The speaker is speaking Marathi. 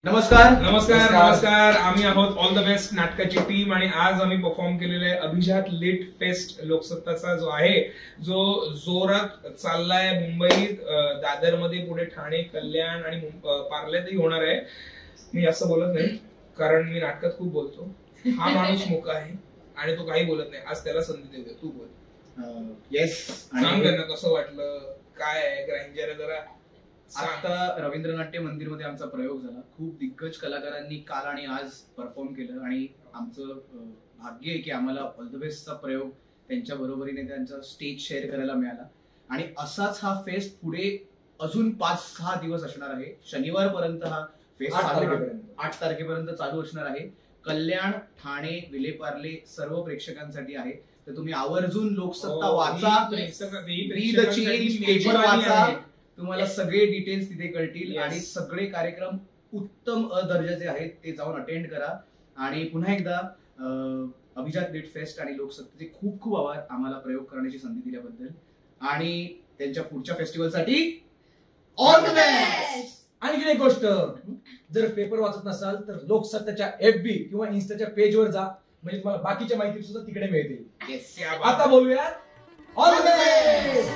नमस्कार नमस्कार नमस्कार आम्ही आहोत ऑल द बेस्ट नाटकाची टीम आणि आज आम्ही परफॉर्म केलेला आहे अभिजात लिट फेस्ट लोकसत्ताचा जो आहे जो जोरात चाललाय मुंबईत दादरमध्ये पुढे ठाणे कल्याण आणि पार्ल्यातही होणार आहे. मी असं बोलत नाही कारण मी नाटकात खूप बोलतो. हा माणूस मुका आहे आणि तो काही बोलत नाही. आज त्याला संधी देऊया. तू बोल. येस सांग त्यांना कसं वाटलं काय आहे ग्रँजर जरा. आता रवींद्र नाट्य मंदिर मध्ये आमचा प्रयोग झाला. खूप दिग्गज कलाकारांनी काल आणि आज परफॉर्म केलं आणि आमचं भाग्य आहे की आम्हाला ऑल द बेस्टचा प्रयोग त्यांच्या बरोबरीने त्यांचा स्टेज शेअर करायला मिळाला. आणि असाच हा फेस्ट पुढे अजून 5-6 दिवस असणार आहे. शनिवारपर्यंत हा फेस्ट 8 तारखेपर्यंत चालू असणार आहे. कल्याण ठाणे विलेपार्ले सर्व प्रेक्षकांसाठी आहे. तर तुम्ही आवर्जून लोकसत्ता वाचा, पेपर वाचा. तुम्हाला सगळे डिटेल्स तिथे कळतील आणि सगळे कार्यक्रम उत्तम दर्जाचे आहेत ते जाऊन अटेंड करा. आणि पुन्हा एकदा अभिजात लिट फेस्ट आणि लोकसत्तेचे खूप खूप आभार आम्हाला प्रयोग करण्याची संधी दिल्याबद्दल आणि त्यांच्या पुढच्या फेस्टिवलसाठी ऑल द बेस्ट. आणखी एक गोष्ट, जर पेपर वाचत नसाल तर लोकसत्ताच्या FB किंवा इन्स्टाच्या पेजवर जा, म्हणजे तुम्हाला बाकीच्या माहिती सुद्धा तिकडे मिळतील. आता बोलूया ऑल द बेस्ट.